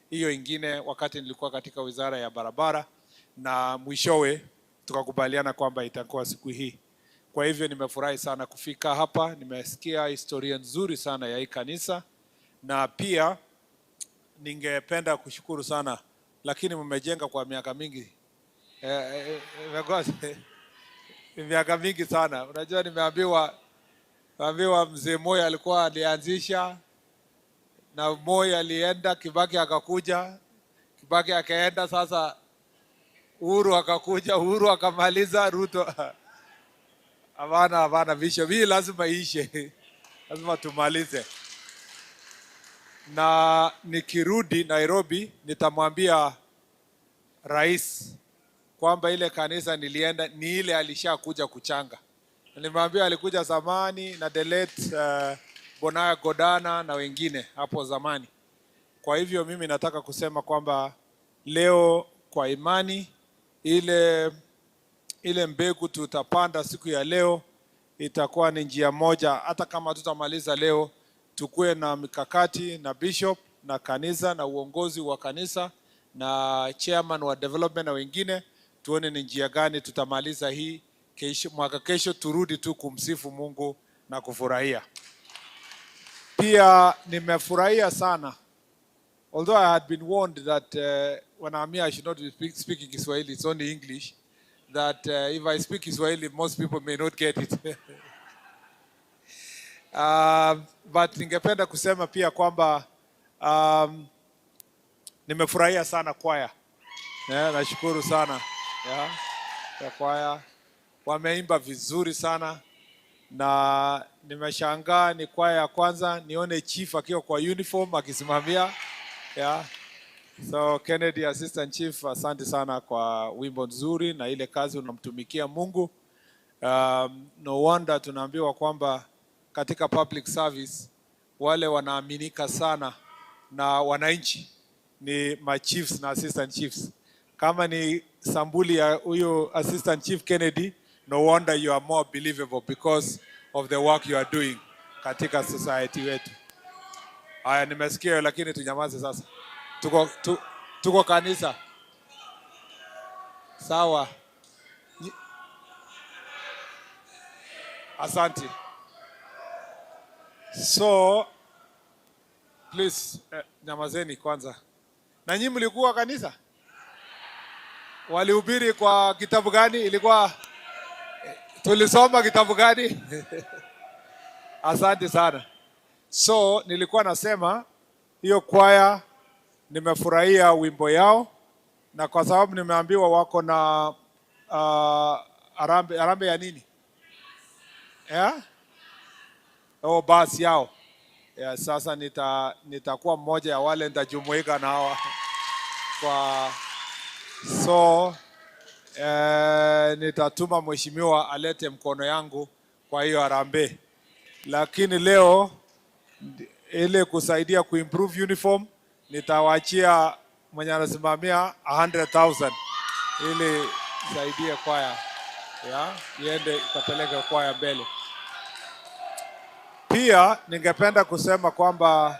hiyo ingine wakati nilikuwa katika wizara ya barabara, na mwishowe tukakubaliana kwamba itakuwa siku hii. Kwa hivyo nimefurahi sana kufika hapa, nimesikia historia nzuri sana ya hii kanisa, na pia ningependa kushukuru sana, lakini mmejenga kwa miaka mingi. Miaka mingi sana. Unajua nimeambiwa mzee Moi alikuwa alianzisha, na Moi alienda, Kibaki akakuja, Kibaki akaenda, sasa Uhuru akakuja, Uhuru akamaliza, Ruto Havana visho. Hii lazima ishe. Lazima tumalize. Na nikirudi Nairobi nitamwambia rais kwamba ile kanisa nilienda ni ile alishakuja kuchanga. Nilimwambia alikuja zamani na delete Bonaya Godana na wengine hapo zamani. Kwa hivyo mimi nataka kusema kwamba leo kwa imani ile mbegu tutapanda siku ya leo itakuwa ni njia moja, hata kama tutamaliza leo, tukue na mikakati na bishop na kanisa na uongozi wa kanisa na chairman wa development na wengine, tuone ni njia gani tutamaliza hii kesho, mwaka kesho turudi tu kumsifu Mungu na kufurahia. Pia nimefurahia sana, although I had been warned that when I'm here I should not be speaking Kiswahili, it's only English, that if I speak Kiswahili most people may not get it. But ningependa kusema pia kwamba nimefurahia sana kwaya. Nashukuru sana ya kwaya, wameimba vizuri sana, na nimeshangaa ni kwaya ya kwanza nione chief akiwa kwa uniform akisimamia. So Kennedy Assistant Chief, asante sana kwa wimbo nzuri na ile kazi unamtumikia Mungu. No wonder tunaambiwa kwamba katika public service wale wanaaminika sana na wananchi ni ma chiefs na assistant chiefs. Kama ni sambuli ya huyo Assistant Chief Kennedy, no wonder you are more believable because of the work you are doing katika society wetu. Haya, nimesikia, lakini tunyamaze sasa. Tuko kanisa. Sawa. Asante. So, please, nyamazeni kwanza. Na nyinyi mlikuwa kanisa? Walihubiri kwa kitabu gani? Ilikuwa tulisoma kitabu gani? Asante sana. So, nilikuwa nasema hiyo kwaya nimefurahia wimbo yao, na kwa sababu nimeambiwa wako na arambe ya nini? Basi yao. Sasa nitakuwa mmoja ya wale nitajumuika na hawa. So nitatuma mheshimiwa alete mkono yangu kwa hiyo arambe. Lakini leo ile kusaidia kuimprove uniform nitawachia mwenye anasimamia 100,000 ili saidie kwaya iende ikapeleke kwaya mbele. Pia ningependa kusema kwamba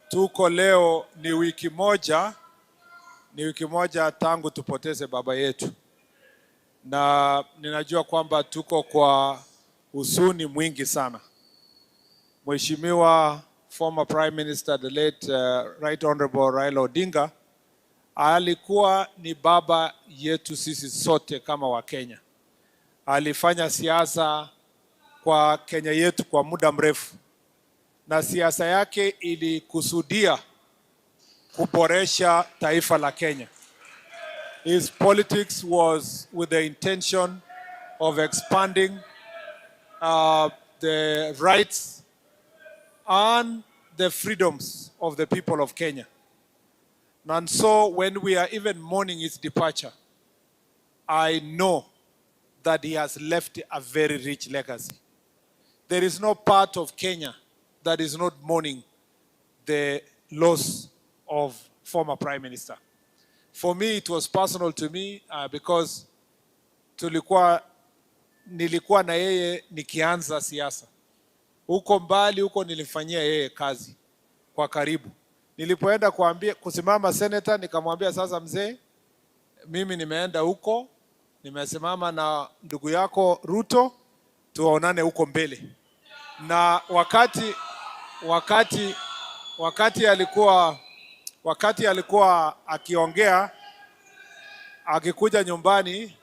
tuko leo ni wiki moja tangu tupoteze baba yetu, na ninajua kwamba tuko kwa huzuni mwingi sana. Mheshimiwa former Prime Minister, the late Right Honorable Raila Odinga, alikuwa ni baba yetu sisi sote kama Wakenya. Alifanya siasa kwa Kenya yetu kwa muda mrefu, na siasa yake ilikusudia kuboresha taifa la Kenya. His politics was with the intention of expanding the rights and the freedoms of the people of Kenya. And so when we are even mourning his departure, I know that he has left a very rich legacy. There is no part of Kenya that is not mourning the loss of former Prime Minister. For me, it was personal to me because nilikuwa na yeye nikianza siasa. Huko mbali huko nilifanyia yeye kazi kwa karibu. Nilipoenda kusimama senator, nikamwambia sasa, mzee, mimi nimeenda huko, nimesimama na ndugu yako Ruto, tuonane huko mbele. Na wakati alikuwa akiongea, akikuja nyumbani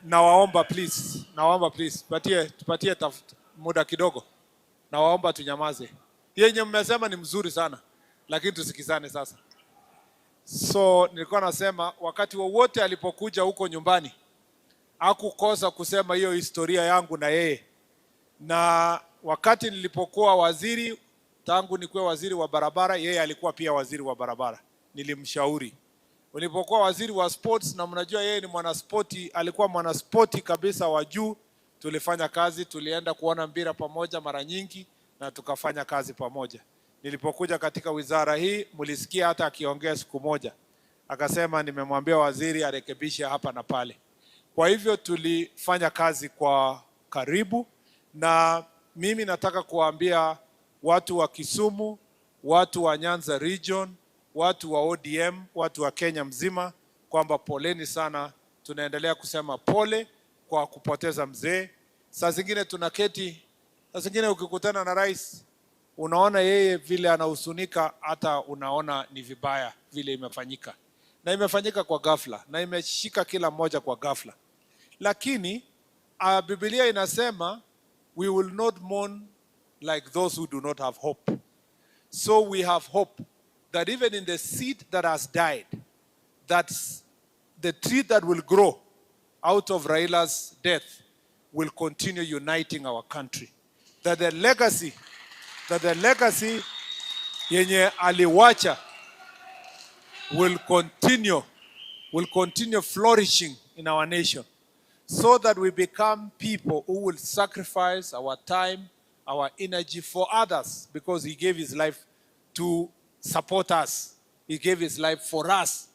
nawaomba please, tupatie muda kidogo. Nawaomba tunyamaze. Yenye mmesema ni mzuri sana, lakini tusikizane sasa. So nilikuwa nasema wakati wowote alipokuja huko nyumbani, hakukosa kusema hiyo historia yangu na yeye. Na wakati nilipokuwa waziri, tangu nikuwe waziri wa barabara, yeye alikuwa pia waziri wa barabara. Nilimshauri. Nilipokuwa waziri wa sports, na mnajua yeye ni mwanaspoti, alikuwa mwanaspoti kabisa wa juu. Tulifanya kazi, tulienda kuona mpira pamoja mara nyingi na tukafanya kazi pamoja. Nilipokuja katika wizara hii, mlisikia hata akiongea siku moja, akasema nimemwambia waziri arekebishe hapa na pale. Kwa hivyo tulifanya kazi kwa karibu, na mimi nataka kuambia watu wa Kisumu, watu wa Nyanza region, watu wa ODM, watu wa Kenya mzima kwamba poleni sana. Tunaendelea kusema pole kwa kupoteza mzee. Saa zingine tunaketi, saa zingine ukikutana na rais unaona yeye vile anahusunika, hata unaona ni vibaya vile imefanyika. Na imefanyika kwa ghafla, na imeshika kila mmoja kwa ghafla. Lakini Biblia inasema we will not mourn like those who do not have hope. So we have hope that even in the seed that has died, that's the tree that will grow out of Raila's death will continue uniting our country. That the legacy yenye aliwacha will continue flourishing in our nation, so that we become people who will sacrifice our time, our energy for others, because he gave his life to support us. He gave his life for us.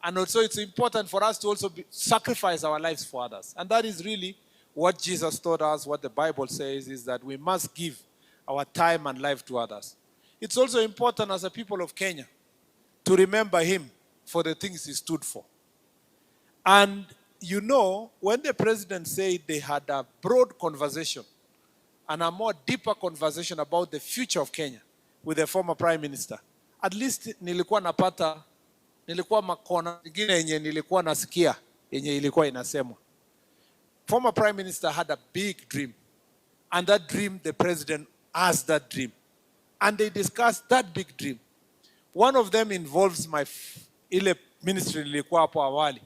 And also it's important for us to also sacrifice our lives for others. And that is really what Jesus taught us, what the Bible says, is that we must give our time and life to others. It's also important as a people of Kenya to remember him for the things he stood for. And you know, when the president said they had a broad conversation and a more deeper conversation about the future of Kenya with the former prime minister, at least nilikuwa makona ingine yenye nilikuwa nasikia yenye ilikuwa inasemwa. Former prime minister had a big dream, and that dream, the president has that dream, and they discussed that big dream. One of them involves ile ministry nilikuwa hapo awali,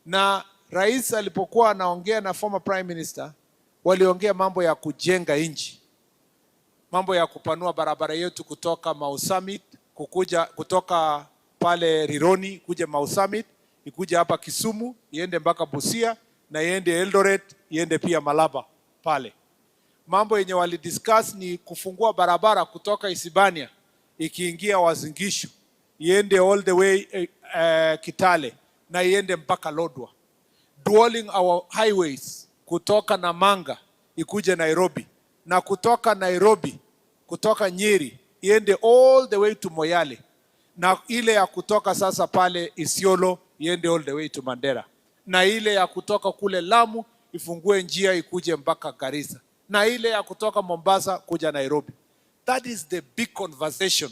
na rais alipokuwa anaongea na former prime minister, waliongea mambo ya kujenga nchi, mambo ya kupanua barabara yetu kutoka Mau Summit, kutoka pale Rironi kuja Mau Summit, ikuja hapa Kisumu, iende mpaka Busia, na iende Eldoret, iende pia Malaba pale. Mambo yenye walidiscuss ni kufungua barabara kutoka Isibania ikiingia Uasin Gishu, iende all the way Kitale, na iende mpaka Lodwar. Dualing our highways kutoka Namanga ikuje Nairobi, na kutoka Nairobi, kutoka Nyeri iende all the way to Moyale, na ile ya kutoka sasa pale Isiolo iende all the way to Mandera, na ile ya kutoka kule Lamu ifungue njia ikuje mpaka Garissa, na ile ya kutoka Mombasa kuja Nairobi. That is the big conversation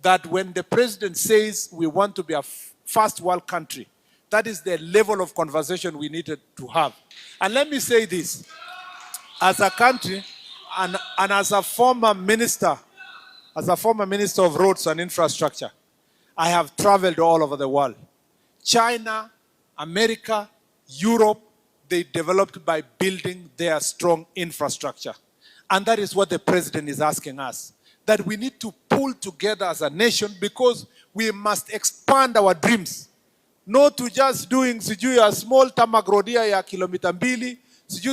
that when the president says we want to be a first world country, that is the level of conversation we needed to have. And let me say this, as a country and as a former minister of roads and infrastructure, I have traveled all over the world. China, America, Europe, they developed by building their strong infrastructure. And that is what the president is asking us, that we need to pull together as a nation, because we must expand our dreams. Not to just doing a small tarmac road ya kilomita 2,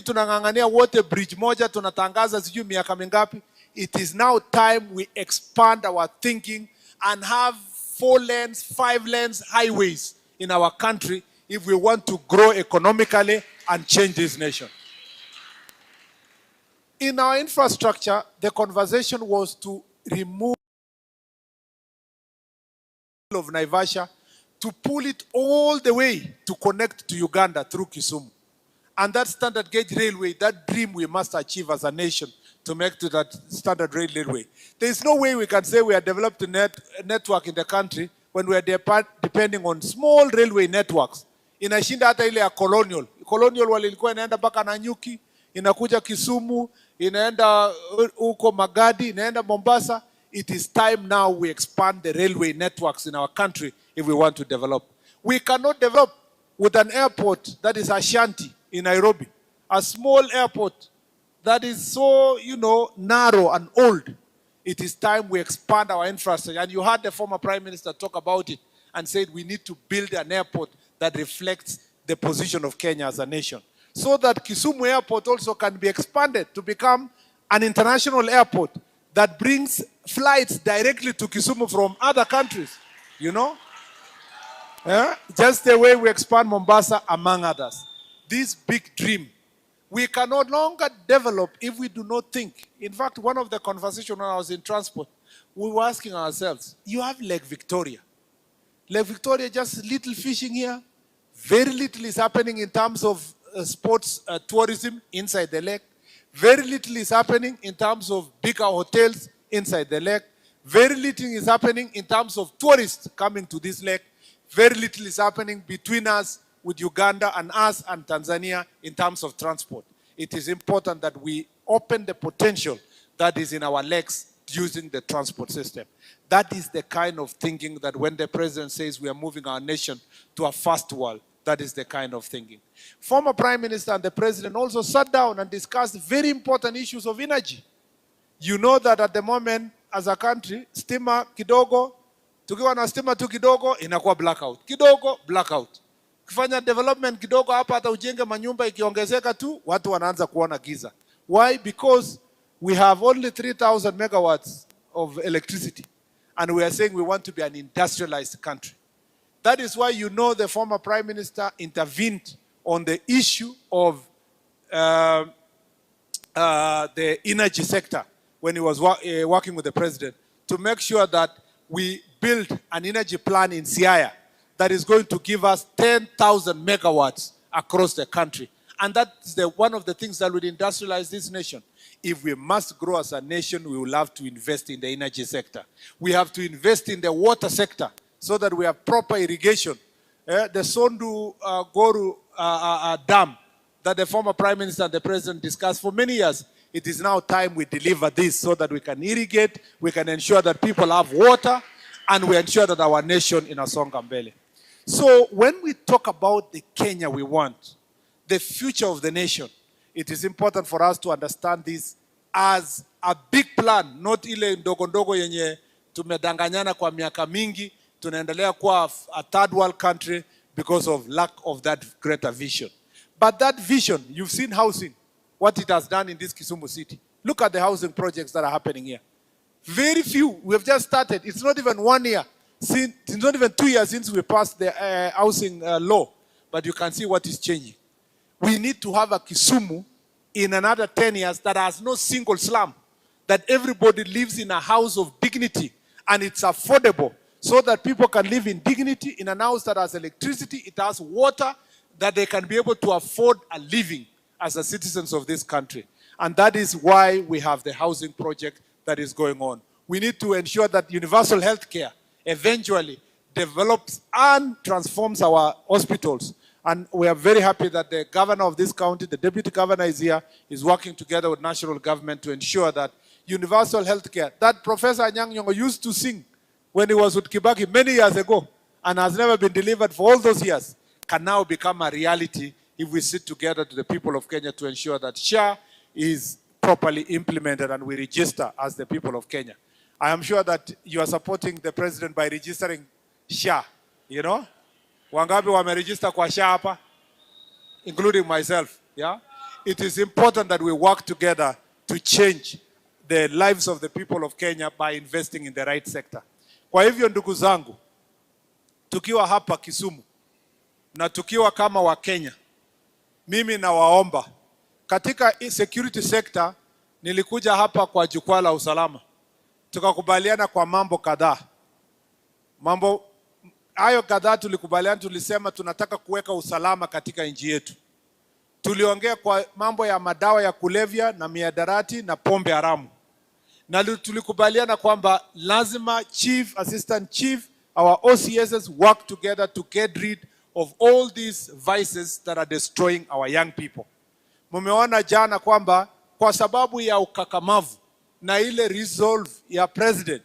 tunangangania water bridge moja tunatangaza miaka mingapi. It is now time we expand our thinking and have 4 lanes, 5 lanes highways in our country if we want to grow economically and change this nation. In our infrastructure, the conversation was to remove of Naivasha, to pull it all the way to connect to Uganda through Kisumu. And that standard gauge railway, that dream we must achieve as a nation to make to that standard railway. There is no way we can say we have developed a network in the country when we are depending on small railway networks. Inashinda hata ile ya colonial. Colonial walikuwa inaenda mpaka Nanyuki, inakuja Kisumu, inaenda huko Magadi, inaenda Mombasa. It is time now we expand the railway networks in our country if we want to develop. We cannot develop with an airport that is Ashanti in Nairobi, a small airport that is so, narrow and old. It is time we expand our infrastructure. And you heard the former Prime Minister talk about it and said we need to build an airport that reflects the position of Kenya as a nation, so that Kisumu Airport also can be expanded to become an international airport that brings flights directly to Kisumu from other countries, just the way we expand Mombasa, among others. This big dream, we can no longer develop if we do not think. In fact, one of the conversations when I was in transport, we were asking ourselves, you have Lake Victoria. Lake Victoria, just little fishing here. Very little is happening in terms of sports tourism inside the lake. Very little is happening in terms of bigger hotels inside the lake. Very little is happening in terms of tourists coming to this lake. Very little is happening between us with Uganda and us and Tanzania in terms of transport. It is important that we open the potential that is in our lakes using the transport system. That is the kind of thinking that when the president says we are moving our nation to a first world, that is the kind of thinking. Former Prime Minister and the President also sat down and discussed very important issues of energy. You know that at the moment, as a country, stima kidogo, tukiwa na stima tu kidogo, inakuwa blackout. Kidogo, blackout. Kufanya development kidogo hapa hata ujenge manyumba ikiongezeka tu, watu wanaanza kuona giza. Why? Because we have only 3,000 megawatts of electricity. And we are saying we want to be an industrialized country. That is why the former Prime Minister intervened on the issue of the energy sector when he was working with the president to make sure that we build an energy plan in Siaya that is going to give us 10,000 megawatts across the country. And that is one of the things that would industrialize this nation. If we must grow as a nation, we will have to invest in the energy sector. We have to invest in the water sector so that we have proper irrigation. The Sondu Goru Dam that the former Prime Minister and the President discussed for many years, it is now time we deliver this so that we can irrigate, we can ensure that people have water, and we ensure that our nation in Asonga Mbele. So when we talk about the Kenya we want, the future of the nation, it is important for us to understand this as a big plan, not ile ndogo ndogo yenye tumedanganyana kwa miaka mingi, tunaendelea kuwa a third world country because of lack of that greater vision. But that vision, you've seen housing, what it has done in this Kisumu city. Look at the housing projects that are happening here. Very few. We have just started. It's not even 1 year. It's not even 2 years since we passed the housing law. But you can see what is changing. We need to have a Kisumu in another 10 years that has no single slum. That everybody lives in a house of dignity and it's affordable so that people can live in dignity in an house that has electricity, it has water, that they can be able to afford a living as the citizens of this country. And that is why we have the housing project that is going on. We need to ensure that universal health care eventually develops and transforms our hospitals. And we are very happy that the governor of this county, the deputy governor is here, is working together with national government to ensure that universal health care, that Professor Anyang' Nyong'o used to sing when he was with Kibaki many years ago and has never been delivered for all those years, can now become a reality if we sit together to the people of Kenya to ensure that SHA is properly implemented and we register as the people of Kenya. I am sure that you are supporting the president by registering SHA, Wangapi wameregister kwa SHA hapa, including myself, yeah? It is important that we work together to change the lives of the people of Kenya by investing in the right sector. Kwa hivyo ndugu zangu, tukiwa hapa Kisumu na tukiwa kama wa Kenya, mimi nawaomba katika security sector nilikuja hapa kwa jukwaa la usalama. Tukakubaliana kwa mambo kadhaa. Mambo hayo kadhaa tulikubaliana, tulisema tunataka kuweka usalama katika nchi yetu. Tuliongea kwa mambo ya madawa ya kulevya na mihadarati na pombe haramu. Na tulikubaliana kwamba lazima Chief, Assistant Chief, our OCSs work together to get rid of all these vices that are destroying our young people. Mumeona jana kwamba kwa sababu ya ukakamavu na ile resolve ya president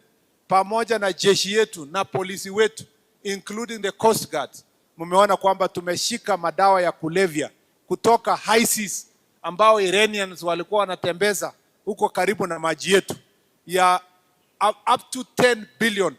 pamoja na jeshi yetu na polisi wetu including the Coast Guard, mumeona kwamba tumeshika madawa ya kulevya kutoka high seas ambao Iranians walikuwa wanatembeza huko karibu na maji yetu ya up to 10 billion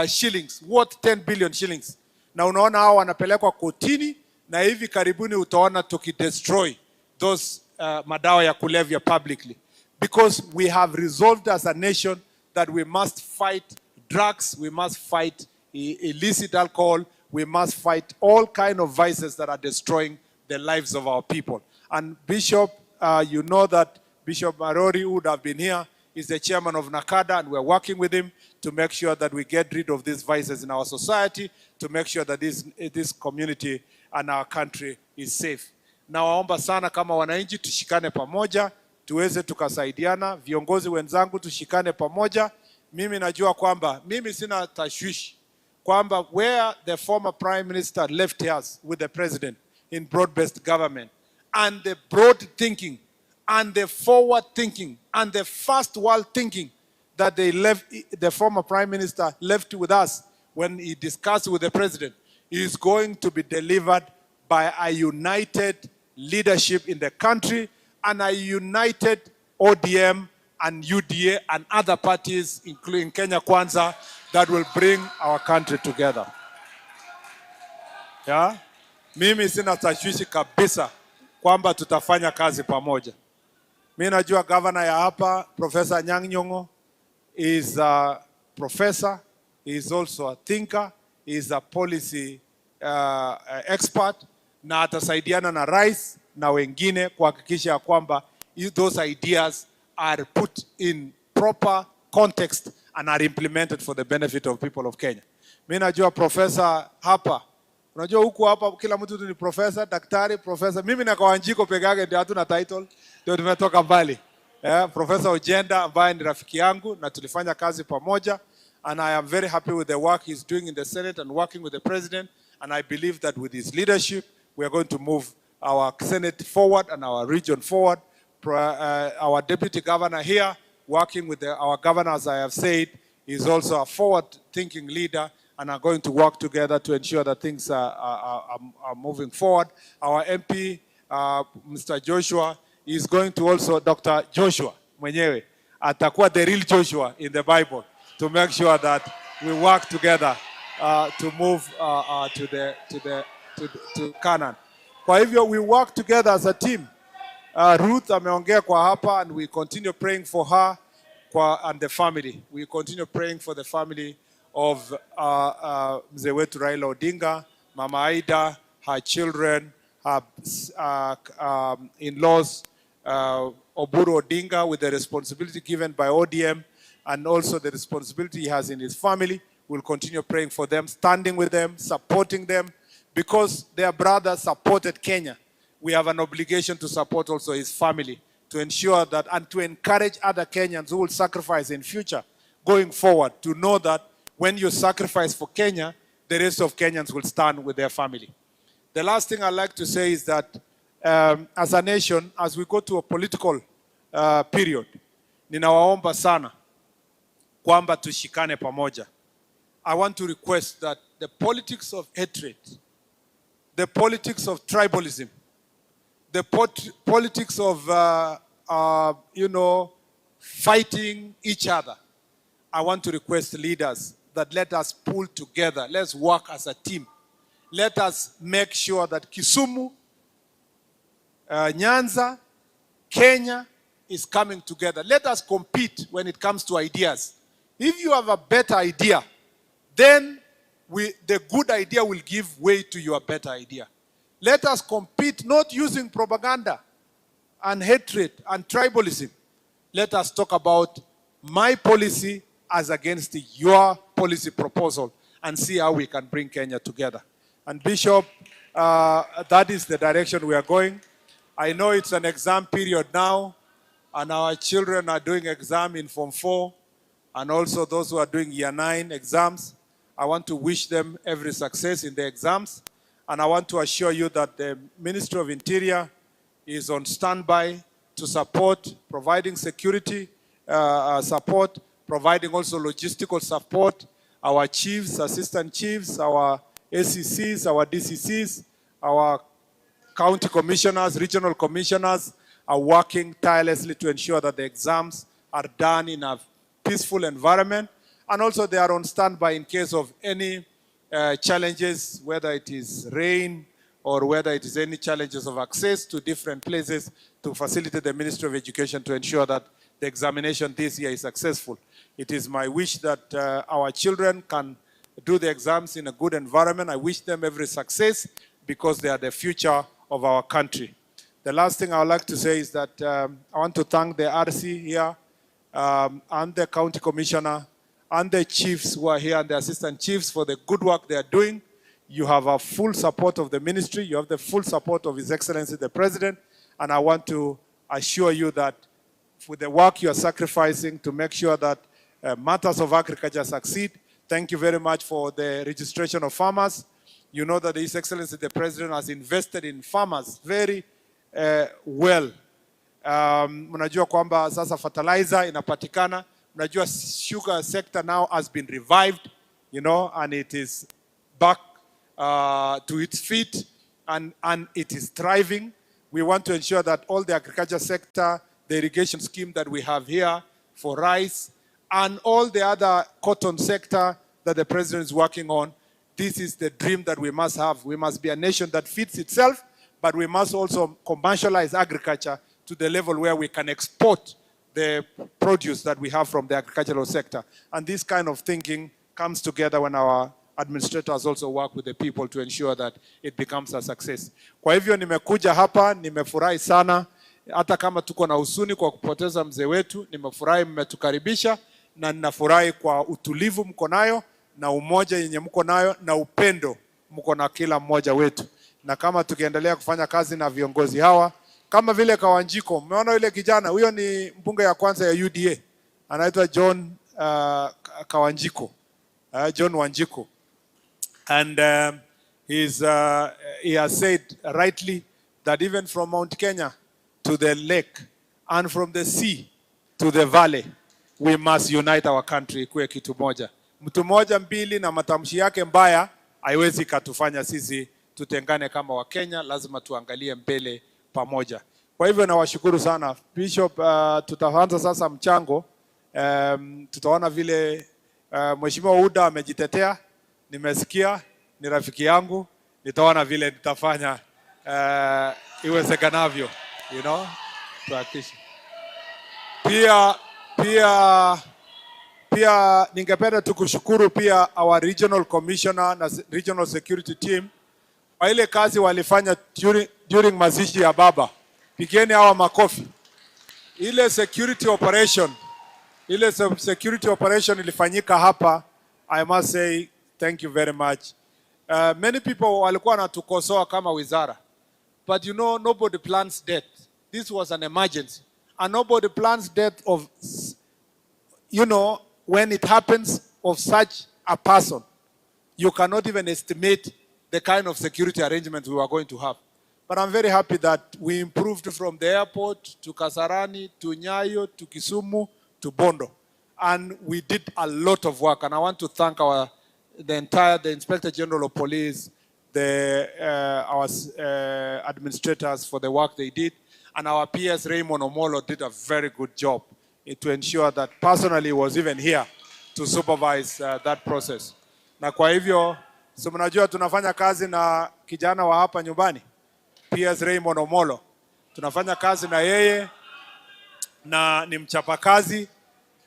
shillings, worth 10 billion shillings. Na unaona hao wanapelekwa kotini, na hivi karibuni utaona tukidestroy those madawa ya kulevya publicly, because we have resolved as a nation that we must fight drugs, we must fight illicit alcohol, we must fight all kind of vices that are destroying the lives of our people. And Bishop, you know that Bishop Marori, who would have been here, is the chairman of NACADA, and we're working with him to make sure that we get rid of these vices in our society, to make sure that this community and our country is safe. Na waomba sana kama wananchi tushikane pamoja, tuweze tukasaidiana, viongozi wenzangu tushikane pamoja. Mimi najua kwamba, mimi sina tashwishi kwamba where the former Prime Minister left us with the President in broad-based government, and the broad thinking, and the forward thinking, and the first world thinking that the former Prime Minister left with us when he discussed with the President, is going to be delivered by a united leadership in the country and a united ODM and UDA and other parties, including Kenya Kwanza, that will bring our country together. Yeah? Mimi sina tashwishi kabisa kwamba tutafanya kazi pamoja. Mimi najua governor ya hapa, Professor Anyang' Nyong'o, is a professor, he is also a thinker, he is a policy expert, na atasaidiana na rais na wengine kuhakikisha kwamba those ideas are put in proper context and are implemented for the benefit of people of Kenya. Mimi najua professor hapa, unajua huku hapa kila mtu ni professor, daktari, professor. Mimi na Kawanjiko peke yake ndio hatuna title, ndio tumetoka mbali. Professor Ojenda ambaye ni rafiki yangu na tulifanya kazi pamoja, and I am very happy with the work he's doing in the Senate and working with the President, and I believe that with his leadership we are going to move our Senate forward and our region forward. Our Deputy Governor here, working with our governor, as I have said, is also a forward-thinking leader, and are going to work together to ensure that things are moving forward. Our MP, Mr. Joshua, is going to also, Dr. Joshua mwenyewe, atakuwa the real Joshua in the Bible, to make sure that we work together to move to Canaan. Kwa hivyo, we work together as a team. Ruth ameongea kwa hapa, and we continue praying for her and the family. We continue praying for the family of mzee wetu Raila Odinga, Mama Aida, her children, her in-laws, Oburu Odinga, with the responsibility given by ODM and also the responsibility he has in his family. We'll continue praying for them, standing with them, supporting them, because their brother supported Kenya. We have an obligation to support also his family, to ensure that, and to encourage other Kenyans who will sacrifice in future going forward, to know that when you sacrifice for Kenya, the rest of Kenyans will stand with their family. The last thing I'd like to say is that as a nation, as we go to a political period, ninawaomba sana kwamba tushikane pamoja. I want to request that the politics of hatred, the politics of tribalism, the politics of, fighting each other, I want to request leaders that let us pull together. Let's work as a team. Let us make sure that Kisumu, Nyanza, Kenya is coming together. Let us compete when it comes to ideas. If you have a better idea, then the good idea will give way to your better idea. Let us compete not using propaganda and hatred and tribalism, let us talk about my policy as against your policy proposal and see how we can bring Kenya together. And Bishop, that is the direction we are going. I know it's an exam period now, and our children are doing exam in Form 4, and also those who are doing Year 9 exams. I want to wish them every success in the exams, and I want to assure you that the Ministry of Interior is on standby to support, providing security support, providing also logistical support. Our chiefs, assistant chiefs, our ACCs, our DCCs, our county commissioners, regional commissioners are working tirelessly to ensure that the exams are done in a peaceful environment. And also they are on standby in case of any challenges, whether it is rain or whether it is any challenges of access to different places, to facilitate the Ministry of Education to ensure that the examination this year is successful. It is my wish that our children can do the exams in a good environment. I wish them every success because they are the future of our country. The last thing I would like to say is that I want to thank the RC here and the county commissioner and the chiefs who are here and the assistant chiefs for the good work they are doing. You have a full support of the ministry. You have the full support of His Excellency the President. And I want to assure you that with the work you are sacrificing to make sure that matters of agriculture succeed. Thank you very much for the registration of farmers. You know that His Excellency the President has invested in farmers very well. Mnajua kwamba sasa fertilizer inapatikana. Mnajua sugar sector now has been revived, you know, and it is back to its feet and it is thriving. We want to ensure that all the agriculture sector, the irrigation scheme that we have here for rice, and all the other cotton sector that the President is working on, this is the dream that we must have. We must be a nation that feeds itself, but we must also commercialize agriculture to the level where we can export the produce that we have from the agricultural sector. And this kind of thinking comes together when our administrators also work with the people to ensure that it becomes a success. Kwa hivyo nimekuja hapa, nimefurahi sana, hata kama tuko na huzuni kwa kupoteza mzee wetu, nimefurahi mmetukaribisha, na ninafurahi kwa utulivu mko nayo na umoja yenye mko nayo na upendo mko na kila mmoja wetu. Na kama tukiendelea kufanya kazi na viongozi hawa, kama vile Kawanjiko, mmeona yule kijana, huyo ni mbunge ya kwanza ya UDA, anaitwa John Kawanjiko, John Wanjiko. And he has said rightly that even from Mount Kenya to the lake and from the sea to the valley, we must unite our country kuwe kitu moja. Mtu moja mbili na matamshi yake mbaya haiwezi katufanya sisi tutengane kama wa Kenya. Lazima tuangalie mbele pamoja. Kwa hivyo nawashukuru sana Bishop. Tutaanza sasa mchango. Tutaona vile Mheshimiwa UDA amejitetea. Nimesikia, ni rafiki yangu. Nitaona vile nitafanya iwezekanavyo, you know, tuhakikishe. Pia ningependa tukushukuru pia our regional commissioner na regional security team kwa ile kazi walifanya during mazishi ya baba. Pigeni hawa makofi. Ile security operation ilifanyika hapa. I must say thank you very much. Many people walikuwa wanatukosoa kama wizara, but you know, nobody plans death. This was an emergency, and nobody plans death of, you know, when it happens of such a person, you cannot even estimate the kind of security arrangements we were going to have. But I'm very happy that we improved from the airport to Kasarani, to Nyayo, to Kisumu, to Bondo. And we did a lot of work. And I want to thank the Inspector General of Police, our administrators for the work they did. And our PS Raymond Omolo did a very good job to ensure that personally was even here to supervise that process. Na kwa hivyo, so mnajua tunafanya kazi na kijana wa hapa nyumbani, PS Raymond Omolo. Tunafanya kazi na yeye, na ni mchapakazi,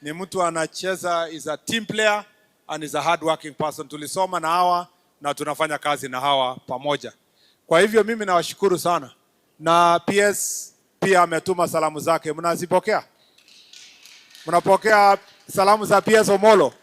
ni mtu anacheza, is a team player and is a hard working person. Tulisoma na hawa na tunafanya kazi na hawa pamoja. Kwa hivyo mimi nawashukuru sana. Na PS pia ametuma salamu zake, mnazipokea? Mnapokea salamu za PS Omolo?